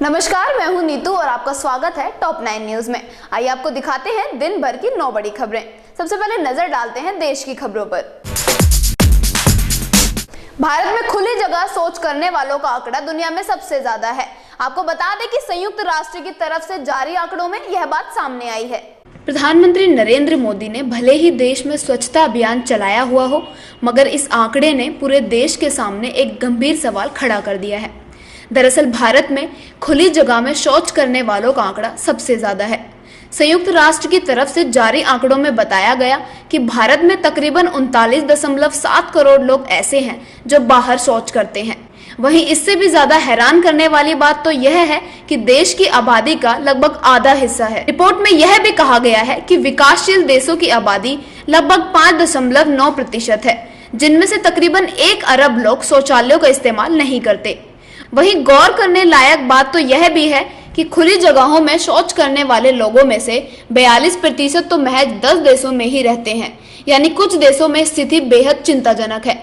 नमस्कार, मैं हूं नीतू और आपका स्वागत है टॉप 9 न्यूज में। आइए आपको दिखाते हैं दिन भर की 9 बड़ी खबरें। सबसे पहले नजर डालते हैं देश की खबरों पर। भारत में खुली जगह शौच करने वालों का आंकड़ा दुनिया में सबसे ज्यादा है। आपको बता दें कि संयुक्त राष्ट्र की तरफ से जारी आंकड़ों में यह बात सामने आई है। प्रधानमंत्री नरेंद्र मोदी ने भले ही देश में स्वच्छता अभियान चलाया हुआ हो, मगर इस आंकड़े ने पूरे देश के सामने एक गंभीर सवाल खड़ा कर दिया है। दरअसल भारत में खुली जगह में शौच करने वालों का आंकड़ा सबसे ज्यादा है। संयुक्त राष्ट्र की तरफ से जारी आंकड़ों में बताया गया कि भारत में तकरीबन 39.7 करोड़ लोग ऐसे हैं जो बाहर शौच करते हैं। वहीं इससे भी ज्यादा हैरान करने वाली बात तो यह है कि देश की आबादी का लगभग आधा हिस्सा है। रिपोर्ट में यह भी कहा गया है कि विकासशील देशों की आबादी लगभग 5.9% है, जिनमें से तकरीबन 1 अरब लोग शौचालयों का इस्तेमाल नहीं करते। वहीं गौर करने लायक बात तो यह भी है कि खुली जगहों में शौच करने वाले लोगों में से 42% तो महज 10 देशों में ही रहते हैं। यानी कुछ देशों में स्थिति बेहद चिंताजनक है,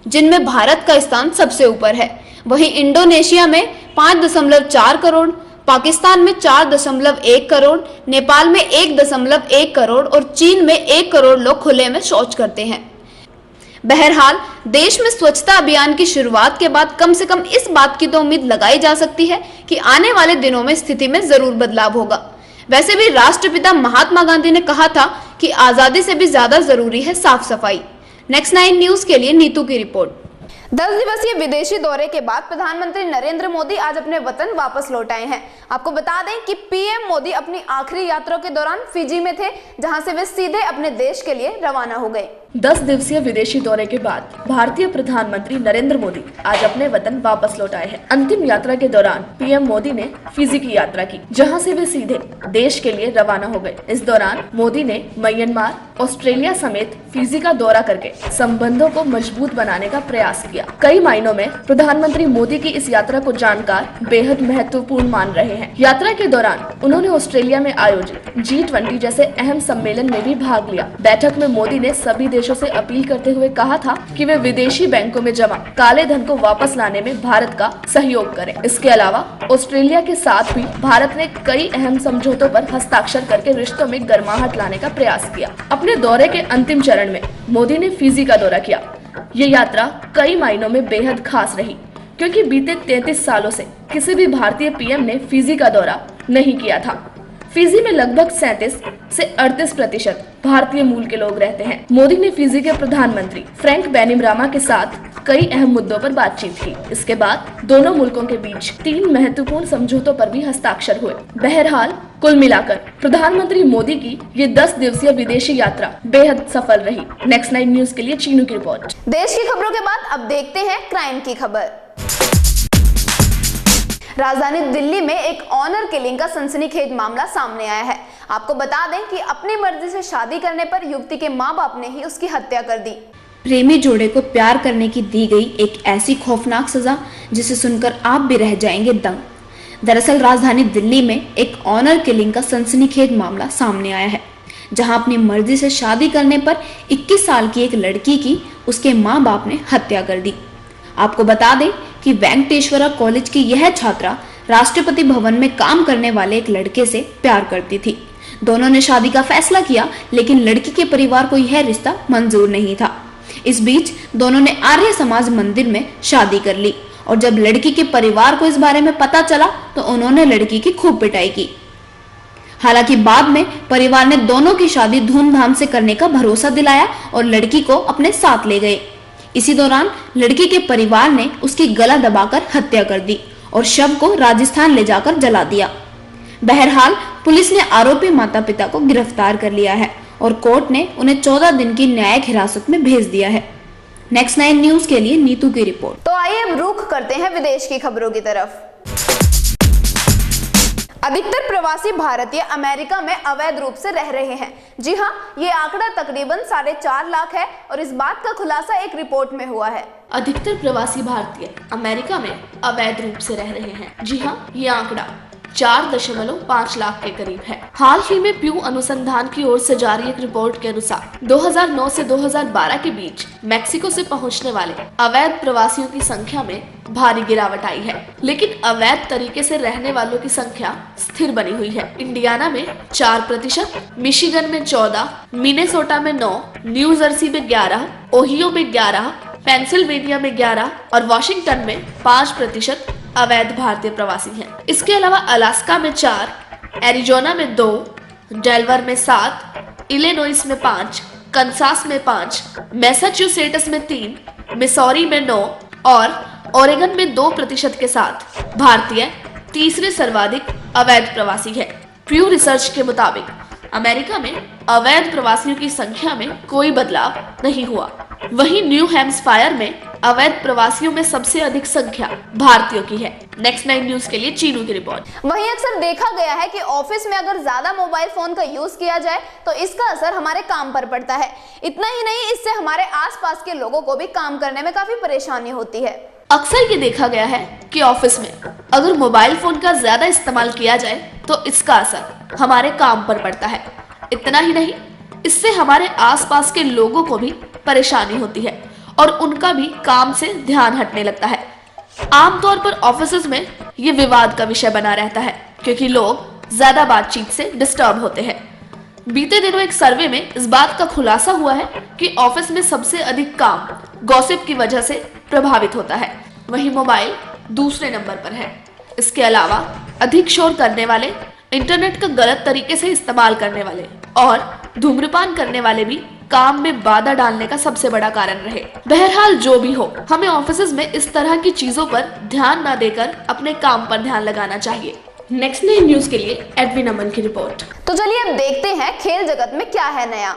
जिनमें भारत का स्थान सबसे ऊपर है। वहीं इंडोनेशिया में 5.4 करोड़, पाकिस्तान में 4.1 करोड़, नेपाल में 1.1 करोड़ और चीन में 1 करोड़ लोग खुले में शौच करते हैं। बहरहाल देश में स्वच्छता अभियान की शुरुआत के बाद कम से कम इस बात की तो उम्मीद लगाई जा सकती है कि आने वाले दिनों में स्थिति में जरूर बदलाव होगा। वैसे भी राष्ट्रपिता महात्मा गांधी ने कहा था कि आजादी से भी ज्यादा जरूरी है साफ सफाई। नेक्स्ट 9 न्यूज के लिए नीतू की रिपोर्ट। 10 दिवसीय विदेशी दौरे के बाद प्रधानमंत्री नरेंद्र मोदी आज अपने वतन वापस लौट आए हैं। आपको बता दें कि पीएम मोदी अपनी आखिरी यात्रा के दौरान फिजी में थे, जहां से वे सीधे अपने देश के लिए रवाना हो गए। 10 दिवसीय विदेशी दौरे के बाद भारतीय प्रधानमंत्री नरेंद्र मोदी आज अपने वतन वापस लौट आए हैं। अंतिम यात्रा के दौरान पीएम मोदी ने फिजी की यात्रा की, जहां से वे सीधे देश के लिए रवाना हो गए। इस दौरान मोदी ने म्यांमार, ऑस्ट्रेलिया समेत फिजी का दौरा करके संबंधों को मजबूत बनाने का प्रयास किया। कई मायनों में प्रधानमंत्री मोदी की इस यात्रा को जानकार बेहद महत्वपूर्ण मान रहे हैं। यात्रा के दौरान उन्होंने ऑस्ट्रेलिया में आयोजित G20 जैसे अहम सम्मेलन में भी भाग लिया। बैठक में मोदी ने सभी देशों से अपील करते हुए कहा था कि वे विदेशी बैंकों में जमा काले धन को वापस लाने में भारत का सहयोग करें। इसके अलावा ऑस्ट्रेलिया के साथ भी भारत ने कई अहम समझौतों पर हस्ताक्षर करके रिश्तों में गर्माहट लाने का प्रयास किया। अपने दौरे के अंतिम चरण में मोदी ने फिजी का दौरा किया। ये यात्रा कई मायनों में बेहद खास रही, क्योंकि बीते 33 सालों से किसी भी भारतीय पीएम ने फिजी का दौरा नहीं किया था। फिजी में लगभग 37 से 38% भारतीय मूल के लोग रहते हैं। मोदी ने फिजी के प्रधानमंत्री फ्रैंक बैनिमरामा के साथ कई अहम मुद्दों पर बातचीत की। इसके बाद दोनों मुल्कों के बीच 3 महत्वपूर्ण समझौतों पर भी हस्ताक्षर हुए। बहरहाल कुल मिलाकर प्रधानमंत्री मोदी की ये 10 दिवसीय विदेशी यात्रा बेहद सफल रही। नेक्स्ट 9 न्यूज के लिए चीनू की रिपोर्ट। देश की खबरों के बाद अब देखते हैं क्राइम की खबर। राजधानी दिल्ली में एक ऑनर किलिंग का सनसनीखेज मामला सामने आया है। आपको बता दें कि अपनी मर्जी से शादी करने पर युवती के मां बाप ने ही उसकी हत्या कर दी। प्रेमी जोड़े को प्यार करने की दी गई एक ऐसी खौफनाक सजा जिसे सुनकर आप भी रह जाएंगे दंग। दरअसल राजधानी दिल्ली में एक ऑनर किलिंग का सनसनीखेज मामला सामने आया है, जहां अपनी मर्जी से शादी करने पर 21 साल की एक लड़की की उसके माँ बाप ने हत्या कर दी। आपको बता दें कि वेंकटेश्वरा कॉलेज की यह छात्रा राष्ट्रपति भवन में काम करने वाले एक लड़के से प्यार करती थी। दोनों ने शादी का फैसला किया, लेकिन लड़की के परिवार को यह रिश्ता मंजूर नहीं था। इस बीच दोनों ने आर्य समाज मंदिर में शादी कर ली और जब लड़की के परिवार को इस बारे में पता चला तो उन्होंने लड़की की खूब पिटाई की। हालांकि बाद में परिवार ने दोनों की शादी धूमधाम से करने का भरोसा दिलाया और लड़की को अपने साथ ले गए। इसी दौरान लड़की के परिवार ने उसकी गला दबाकर हत्या कर दी और शव को राजस्थान ले जाकर जला दिया। बहरहाल पुलिस ने आरोपी माता पिता को गिरफ्तार कर लिया है और कोर्ट ने उन्हें 14 दिन की न्यायिक हिरासत में भेज दिया है। नेक्स्ट 9 न्यूज के लिए नीतू की रिपोर्ट। तो आइए अब रुख करते हैं विदेश की खबरों की तरफ। अधिकतर प्रवासी भारतीय अमेरिका में अवैध रूप से रह रहे हैं। जी हाँ, ये आंकड़ा तकरीबन 4.5 लाख है और इस बात का खुलासा एक रिपोर्ट में हुआ है। अधिकतर प्रवासी भारतीय अमेरिका में अवैध रूप से रह रहे हैं। जी हाँ, ये आंकड़ा 4.5 लाख के करीब है। हाल ही में प्यू अनुसंधान की ओर से जारी एक रिपोर्ट के अनुसार 2009 से 2012 के बीच मैक्सिको से पहुंचने वाले अवैध प्रवासियों की संख्या में भारी गिरावट आई है, लेकिन अवैध तरीके से रहने वालों की संख्या स्थिर बनी हुई है। इंडियाना में 4%, मिशिगन में 14%, मिनेसोटा में 9%, न्यू जर्सी में 11%, ओहियो में 11%, पेंसिल्वेनिया में 11% और वॉशिंगटन में 5% अवैध भारतीय प्रवासी हैं। इसके अलावा अलास्का में 4%, एरिजोना में 2%, डेलवर में 7%, इलिनॉइस में 5%, कंसास में 5%, मैसाचुसेट्स में 3%, मिसौरी में 9% और ओरेगन में 2% के साथ भारतीय तीसरे सर्वाधिक अवैध प्रवासी है। प्यू रिसर्च के मुताबिक अमेरिका में अवैध प्रवासियों की संख्या में कोई बदलाव नहीं हुआ। वहीं न्यू हैम्पशायर में अवैध प्रवासियों में सबसे अधिक संख्या भारतीयों की है। नेक्स्ट 9 न्यूज के लिए चीनू की रिपोर्ट। वहीं अक्सर देखा गया है कि ऑफिस में अगर ज्यादा मोबाइल फोन का यूज किया जाए तो इसका असर हमारे काम पर पड़ता है। इतना ही नहीं, इससे हमारे आसपास के लोगों को भी काम करने में काफी परेशानी होती है। अक्सर ये देखा गया है कि ऑफिस में अगर मोबाइल फोन का ज्यादा इस्तेमाल किया जाए तो इसका असर हमारे काम पर पड़ता है। इतना ही नहीं, इससे हमारे आसपास के लोगों को भी परेशानी होती है और उनका भी काम से ध्यान हटने लगता है। आमतौर पर ऑफिसेज में ये विवाद का विषय बना रहता है क्योंकि लोग ज्यादा बातचीत से डिस्टर्ब होते हैं। बीते दिनों एक सर्वे में इस बात का खुलासा हुआ है कि ऑफिस में सबसे अधिक काम गॉसिप की वजह से प्रभावित होता है, वहीं मोबाइल दूसरे नंबर पर है। इसके अलावा अधिक शोर करने वाले, इंटरनेट का गलत तरीके से इस्तेमाल करने वाले और धूम्रपान करने वाले भी काम में बाधा डालने का सबसे बड़ा कारण रहे। बहरहाल जो भी हो, हमें ऑफिसेज में इस तरह की चीजों पर ध्यान न देकर अपने काम पर ध्यान लगाना चाहिए। नेक्स्ट 9 न्यूज के लिए एडविन अमन की रिपोर्ट। तो चलिए अब देखते हैं खेल जगत में क्या है नया।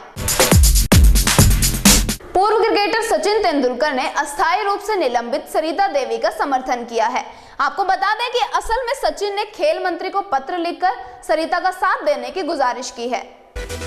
पूर्व क्रिकेटर सचिन तेंदुलकर ने अस्थायी रूप से निलंबित सरिता देवी का समर्थन किया है। आपको बता दें कि असल में सचिन ने खेल मंत्री को पत्र लिखकर सरिता का साथ देने की गुजारिश की है।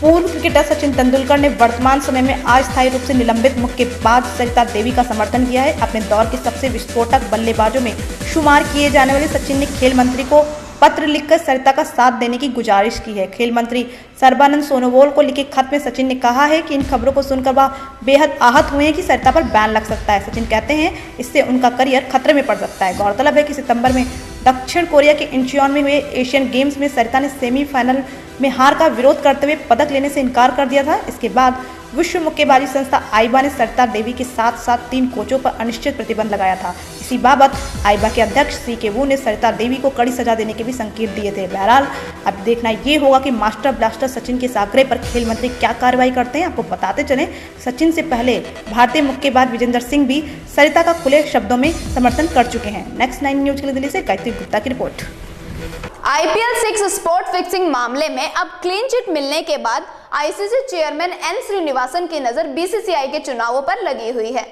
पूर्व क्रिकेटर सचिन तेंदुलकर ने वर्तमान समय में अस्थायी रूप से निलंबित मुक्केबाज सरिता देवी का समर्थन किया है। अपने दौर के सबसे विस्फोटक बल्लेबाजों में शुमार किए जाने वाले सचिन ने खेल मंत्री को पत्र लिखकर सरिता का साथ देने की गुजारिश की है। खेल मंत्री सर्बानंद सोनोवाल को लिखे खत में सचिन ने कहा है कि इन खबरों को सुनकर वह बेहद आहत हुए हैं कि सरिता पर बैन लग सकता है। सचिन कहते हैं इससे उनका करियर खतरे में पड़ सकता है। गौरतलब है कि सितंबर में दक्षिण कोरिया के इंचियोन में हुए एशियन गेम्स में सरिता ने सेमीफाइनल में हार का विरोध करते हुए पदक लेने से इनकार कर दिया था। इसके बाद विश्व मुक्केबाजी संस्था आईबा ने सरिता देवी के साथ साथ 3 कोचों पर अनिश्चित प्रतिबंध लगाया था। इसी बाबत आईबा के अध्यक्ष सी.के. वू ने सरिता देवी को कड़ी सजा देने के भी संकेत दिए थे। बहरहाल अब देखना ये होगा कि मास्टर ब्लास्टर सचिन के आग्रह पर खेल मंत्री क्या कार्रवाई करते हैं। आपको बताते चलें, सचिन से पहले भारतीय मुक्केबाज विजेंदर सिंह भी सरिता का खुले शब्दों में समर्थन कर चुके हैं। नेक्स्ट 9 न्यूज के लिए दिल्ली से गायत्री गुप्ता की रिपोर्ट। IPL 6 स्पॉट फिक्सिंग मामले में अब क्लीन चिट मिलने के बाद आईसीसी चेयरमैन एन श्रीनिवासन की नजर बीसीसीआई के चुनावों पर लगी हुई है।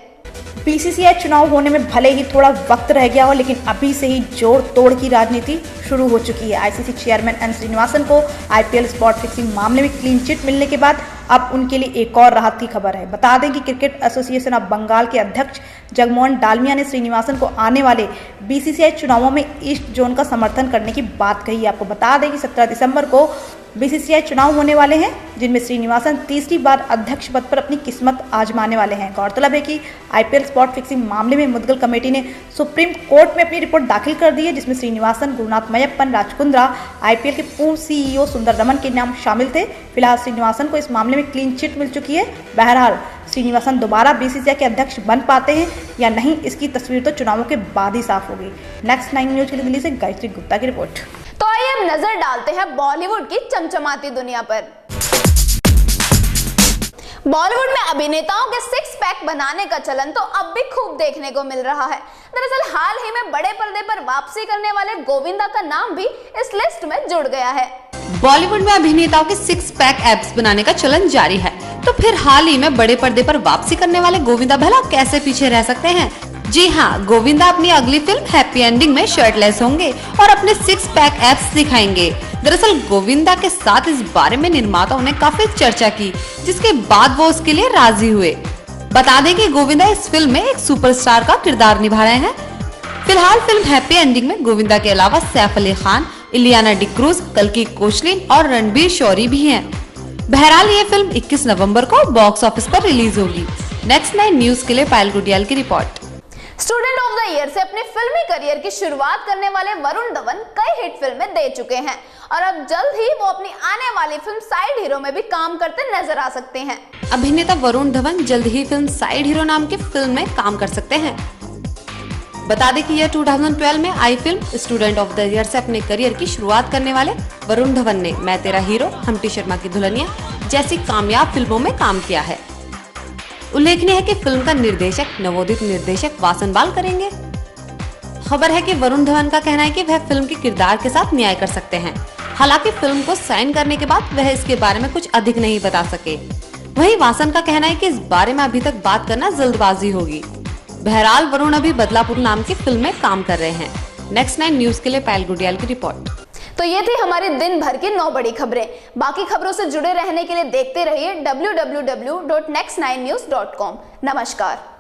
बीसीसीआई चुनाव होने में भले ही थोड़ा वक्त रह गया हो, लेकिन अभी से ही जोड़ तोड़ की राजनीति शुरू हो चुकी है। आईसीसी चेयरमैन एन श्रीनिवासन को IPL स्पॉट फिक्सिंग मामले में क्लीन चिट मिलने के बाद अब उनके लिए एक और राहत की खबर है। बता दें कि क्रिकेट एसोसिएशन ऑफ बंगाल के अध्यक्ष जगमोहन डालमिया ने श्रीनिवासन को आने वाले बीसीसीआई चुनावों में ईस्ट जोन का समर्थन करने की बात कही है। आपको बता दें कि 17 दिसंबर को बीसीसीआई चुनाव होने वाले हैं, जिनमें श्रीनिवासन तीसरी बार अध्यक्ष पद पर अपनी किस्मत आजमाने वाले हैं। गौरतलब है कि IPL स्पॉट फिक्सिंग मामले में मुद्गल कमेटी ने सुप्रीम कोर्ट में अपनी रिपोर्ट दाखिल कर दी है, जिसमें श्रीनिवासन, गुरुनाथ मयप्पन, राजकुंद्रा, IPL के पूर्व CEO सुंदर रमन के नाम शामिल थे। फिलहाल श्रीनिवासन को इस मामले में क्लीन चिट मिल चुकी है। बहरहाल श्रीनिवासन दोबारा बीसीसीआई के अध्यक्ष बन पाते हैं या नहीं, इसकी तस्वीर तो चुनावों के बाद ही साफ होगी। नेक्स्ट 9 न्यूज के लिए दिल्ली से गायत्री गुप्ता की रिपोर्ट। तो आइए अब नजर डालते हैं बॉलीवुड की चमचमाती दुनिया पर। बॉलीवुड में अभिनेताओं के 6 पैक बनाने का चलन तो अब भी खूब देखने को मिल रहा है। दरअसल हाल ही में बड़े पर्दे पर वापसी करने वाले गोविंदा का नाम भी इस लिस्ट में जुड़ गया है। बॉलीवुड में अभिनेताओं के 6 पैक एब्स बनाने का चलन जारी है, तो फिर हाल ही में बड़े पर्दे पर वापसी करने वाले गोविंदा भला कैसे पीछे रह सकते हैं। जी हाँ, गोविंदा अपनी अगली फिल्म हैप्पी एंडिंग में शर्टलेस होंगे और अपने 6 पैक एब्स दिखाएंगे। दरअसल गोविंदा के साथ इस बारे में निर्माताओं ने काफी चर्चा की, जिसके बाद वो उसके लिए राजी हुए। बता दें कि गोविंदा इस फिल्म में एक सुपरस्टार का किरदार निभा रहे हैं। फिलहाल फिल्म हैप्पी एंडिंग में गोविंदा के अलावा सैफ अली खान, इलियाना डिक्रूज, कल्की कोचलिन और रणबीर शौरी भी हैं। बहरहाल ये फिल्म 21 नवंबर को बॉक्स ऑफिस पर रिलीज होगी। नेक्स्ट 9 न्यूज के लिए पायल गुडियाल की report. Student of the year से अपने फिल्मी करियर की शुरुआत करने वाले वरुण धवन कई हिट फिल्में दे चुके हैं और अब जल्द ही वो अपनी आने वाली फिल्म साइड हीरो में भी काम करते नजर आ सकते हैं। अभिनेता वरुण धवन जल्द ही फिल्म साइड हीरो नाम की फिल्म में काम कर सकते हैं। बता दें कि यह 2012 में आई film student of the year से अपने करियर की शुरुआत करने वाले वरुण धवन ने मैं तेरा हीरो, हम्टी शर्मा की दुल्हनिया जैसी कामयाब फिल्मों में काम किया है। उल्लेखनीय है कि फिल्म का निर्देशक नवोदित निर्देशक वासन बाल करेंगे। खबर है कि वरुण धवन का कहना है कि वह फिल्म के किरदार के साथ न्याय कर सकते हैं। हालांकि फिल्म को साइन करने के बाद वह इसके बारे में कुछ अधिक नहीं बता सके। वहीं वासन का कहना है कि इस बारे में अभी तक बात करना जल्दबाजी होगी। बहरहाल वरुण अभी बदलापुर नाम की फिल्म में काम कर रहे हैं। नेक्स्ट 9 न्यूज के लिए पायल गुडियाल की रिपोर्ट। तो ये थी हमारी दिन भर की 9 बड़ी खबरें। बाकी खबरों से जुड़े रहने के लिए देखते रहिए www.next9news.com। नमस्कार।